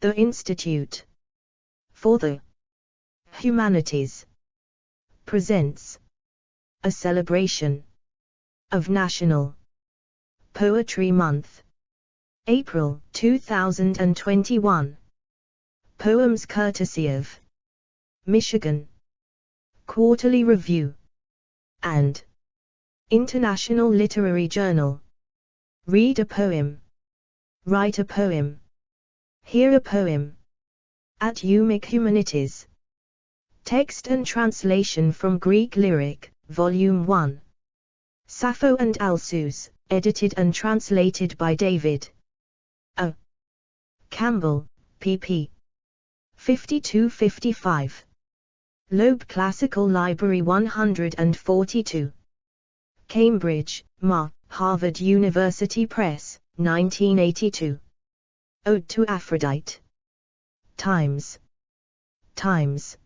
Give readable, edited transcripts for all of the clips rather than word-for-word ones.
The Institute for the Humanities presents a celebration of National Poetry Month, April 2021. Poems courtesy of Michigan Quarterly Review and International Literary Journal. Read a poem, write a poem, hear a poem. At UMich Humanities. Text and translation from Greek Lyric, Volume 1. Sappho and Alcaeus, edited and translated by David A. Campbell, pp. 52-55. Loeb Classical Library 142. Cambridge, Ma, Harvard University Press, 1982. Ode to Aphrodite. Times. Times.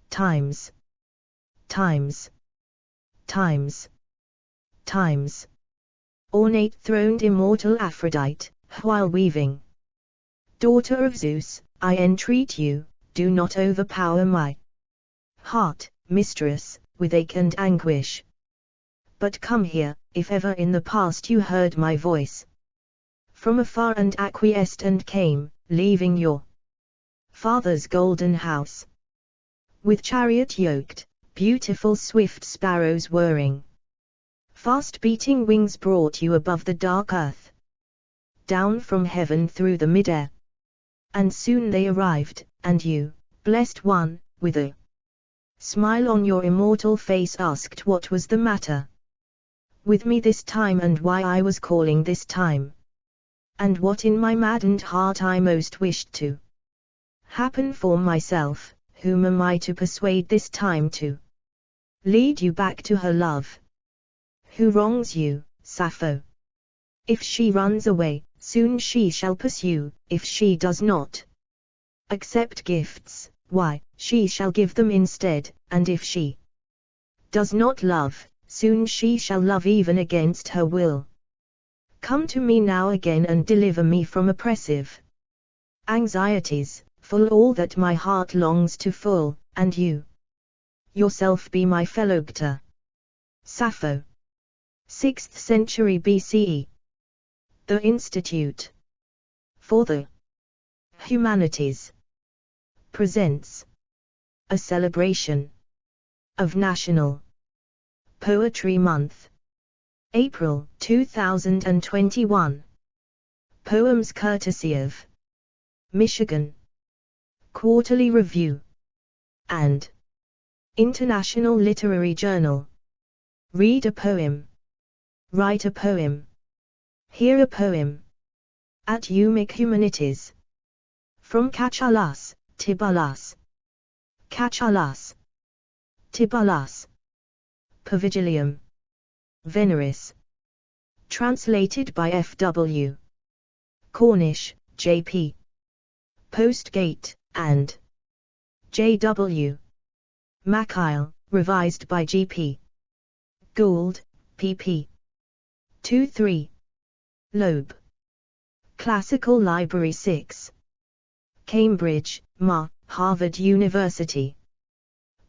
Times. Times. Times. Times. Ornate throned immortal Aphrodite, while weaving. Daughter of Zeus, I entreat you, do not overpower my heart, mistress, with ache and anguish. But come here, if ever in the past you heard my voice from afar and acquiesced and came, leaving your father's golden house. With chariot yoked, beautiful swift sparrows whirring. Fast beating wings brought you above the dark earth. Down from heaven through the mid-air. And soon they arrived, and you, blessed one, with a smile on your immortal face asked what was the matter with me this time and why I was calling this time. And what in my maddened heart I most wished to happen for myself, whom am I to persuade this time to lead you back to her love? Who wrongs you, Sappho? If she runs away, soon she shall pursue, if she does not accept gifts, why, she shall give them instead, and if she does not love, soon she shall love even against her will. Come to me now again and deliver me from oppressive anxieties, full all that my heart longs to full, and you yourself be my philogter. Sappho. 6th century BCE. The Institute for the Humanities presents a celebration of National Poetry Month, April 2021. Poems courtesy of Michigan Quarterly Review and International Literary Journal. Read a poem, write a poem, hear a poem. At UMich Humanities. From Kachalas, Tibullus. Kachalas. Tibullus. Pavigilium. Veneris. Translated by F.W. Cornish, J.P. Postgate, and J.W. Mackail, revised by G.P. Gould, pp. 2-3. Loeb. Classical Library 6. Cambridge, Ma, Harvard University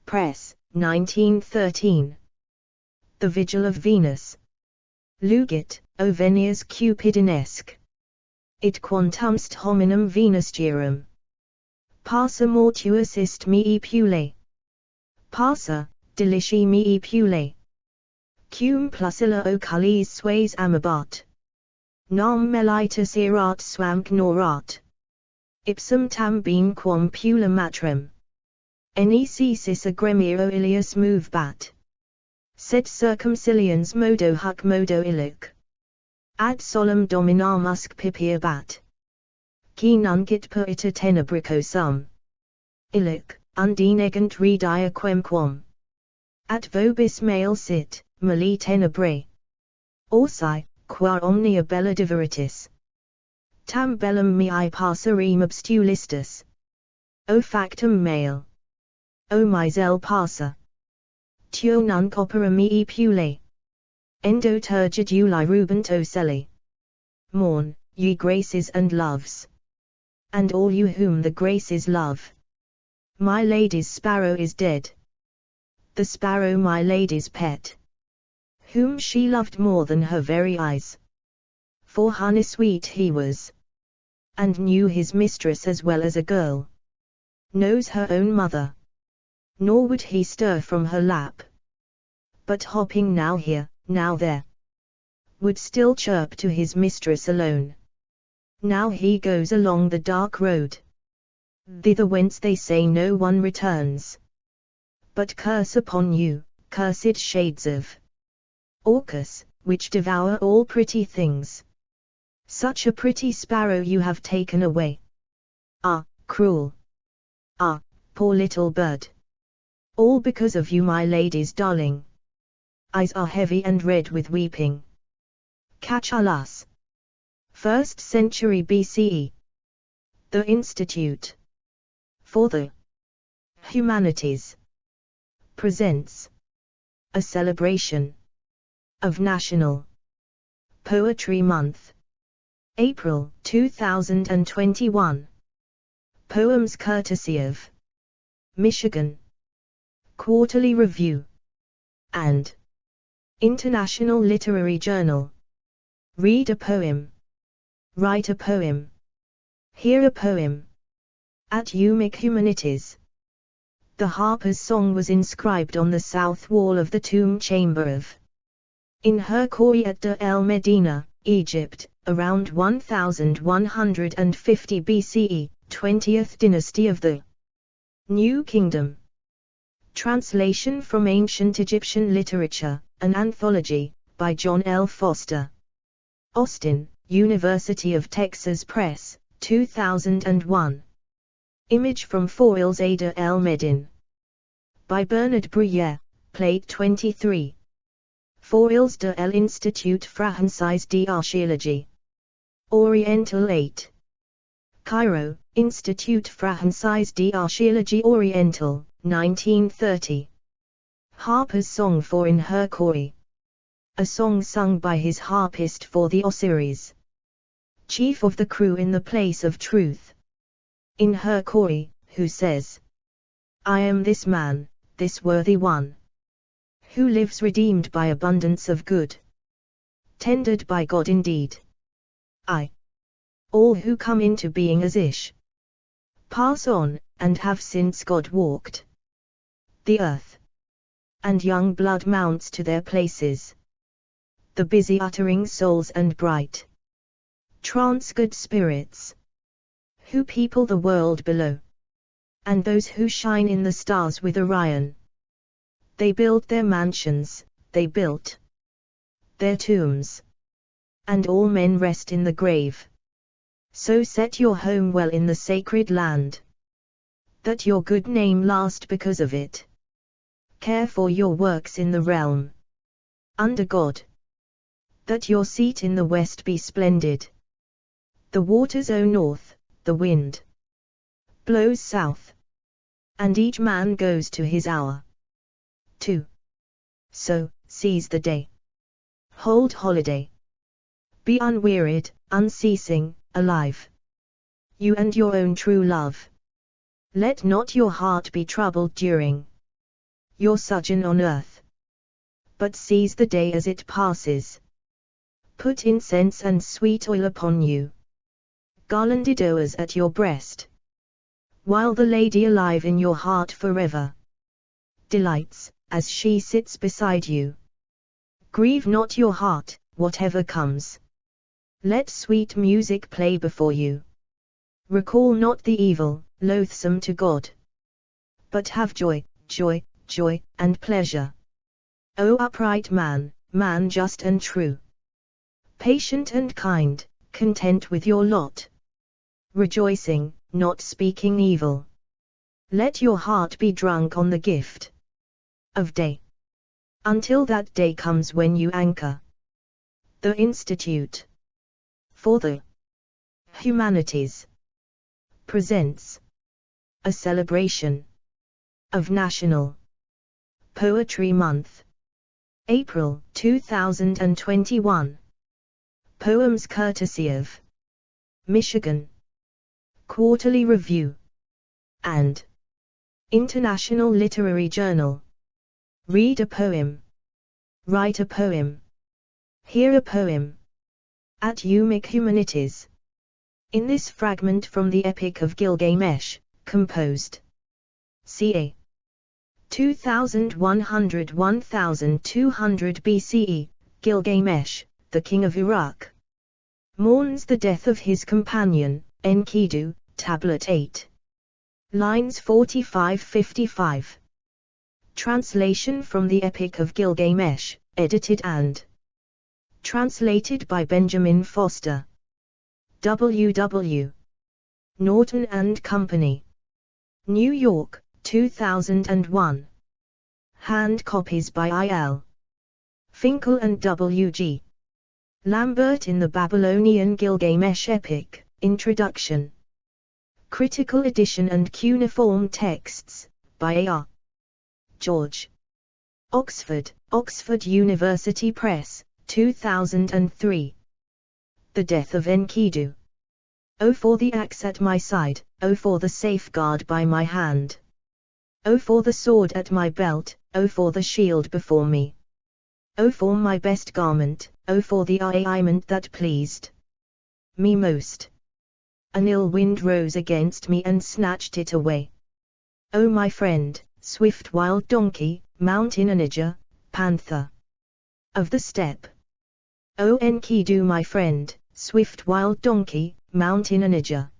Press, 1913. The Vigil of Venus. Lugit, Ovenius Cupidinesque. It quantumst hominum Venusgerum. Passa mortuus ist mihi pule. Passa, delici mihi pule. Cum plusilla ocullis sues amabat. Nam melitus erat swam gnorat. Ipsum tam bene quam pula matrem. Enicesis agremio ilius movebat. Sed circumcilians modo huc modo illic. Ad solum dominamusc pipiabat. Qui nungit per ita tenebricosum. Illic, undinegant redia quemquam. At vobis male sit, mali tenebrae. Orsi, qua omnia bella diveritis. Tam bellum mihi passerem obstulistus. O factum male. O misel passa. Tio nunc opera mihi pule. Endo turgiduli rubent ocelli. Mourn, ye graces and loves. and all you whom the Graces love. My lady's sparrow is dead. The sparrow my lady's pet, whom she loved more than her very eyes. For honey sweet he was, and knew his mistress as well as a girl knows her own mother. Nor would he stir from her lap, but hopping now here, now there, would still chirp to his mistress alone. Now he goes along the dark road, thither whence they say no one returns. But curse upon you, cursed shades of Orcus, which devour all pretty things. Such a pretty sparrow you have taken away. Ah, cruel! Ah, poor little bird! All because of you, my lady's darling. Eyes are heavy and red with weeping. Catullus. 1st century BCE. The Institute for the Humanities presents a celebration of National Poetry Month, April 2021. Poems courtesy of Michigan Quarterly Review and International Literary Journal. Read a poem. Write a poem. Hear a poem. At UMich Humanities. The Harper's Song was inscribed on the south wall of the tomb chamber of In Her-Khoury at Deir el-Medina, Egypt, around 1150 BCE, 20th dynasty of the New Kingdom. Translation from Ancient Egyptian Literature, an Anthology, by John L. Foster. Austin, University of Texas Press, 2001. Image from Foils Deir el-Medin. By Bernard Bruyère, Plate 23. Foils de l'Institut Français d'Archéologie. Oriental 8. Cairo, Institut Français d'Archéologie Oriental, 1930. Harper's Song for In Her-Khoury. A song sung by his harpist for the Osiris, chief of the crew in the place of truth. In Her-Khoury, who says, I am this man, this worthy one, who lives redeemed by abundance of good, tendered by God indeed. All who come into being as Ish pass on, and have since God walked the earth, and young blood mounts to their places. The busy uttering souls and bright trance-good spirits, who people the world below, and those who shine in the stars with Orion. They built their mansions, they built their tombs, and all men rest in the grave. So set your home well in the sacred land, that your good name last because of it. Care for your works in the realm under God, that your seat in the west be splendid. The waters O north, the wind blows south, and each man goes to his hour. 2. So, seize the day. Hold holiday. Be unwearied, unceasing, alive. You and your own true love. Let not your heart be troubled during your sojourn on earth, but seize the day as it passes. Put incense and sweet oil upon you, garlanded o'ers at your breast, while the lady alive in your heart forever delights, as she sits beside you. Grieve not your heart, whatever comes. Let sweet music play before you. Recall not the evil, loathsome to God, but have joy, joy, joy, and pleasure. O upright man, man just and true, patient and kind, content with your lot, rejoicing, not speaking evil. Let your heart be drunk on the gift of day, until that day comes when you anchor. The Institute for the Humanities presents a celebration of National Poetry Month, April 2021. Poems courtesy of Michigan Quarterly Review, and International Literary Journal. Read a poem. Write a poem. Hear a poem. At UMIC Humanities. In this fragment from the Epic of Gilgamesh, composed ca. 2100–1200 BCE, Gilgamesh, the king of Uruk, mourns the death of his companion, Enkidu, Tablet 8. Lines 45–55. Translation from the Epic of Gilgamesh, edited and translated by Benjamin Foster. W.W. Norton and Company. New York, 2001. Hand copies by I.L. Finkel and W.G. Lambert in the Babylonian Gilgamesh Epic, Introduction. Critical edition and cuneiform texts, by A.R. George. Oxford, Oxford University Press, 2003. The Death of Enkidu. O for the axe at my side, O for the safeguard by my hand. O for the sword at my belt, O for the shield before me. O for my best garment, O for the arrayment that pleased me most. An ill wind rose against me and snatched it away. O my friend, swift wild donkey, mountain onager, panther of the steppe. O Enkidu my friend, swift wild donkey, mountain onager,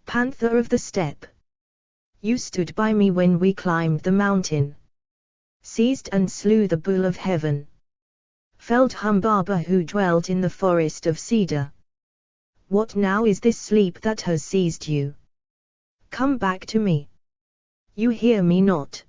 panther of the steppe. You stood by me when we climbed the mountain, seized and slew the bull of heaven, felled Humbaba who dwelt in the forest of cedar. What now is this sleep that has seized you? Come back to me. You hear me not.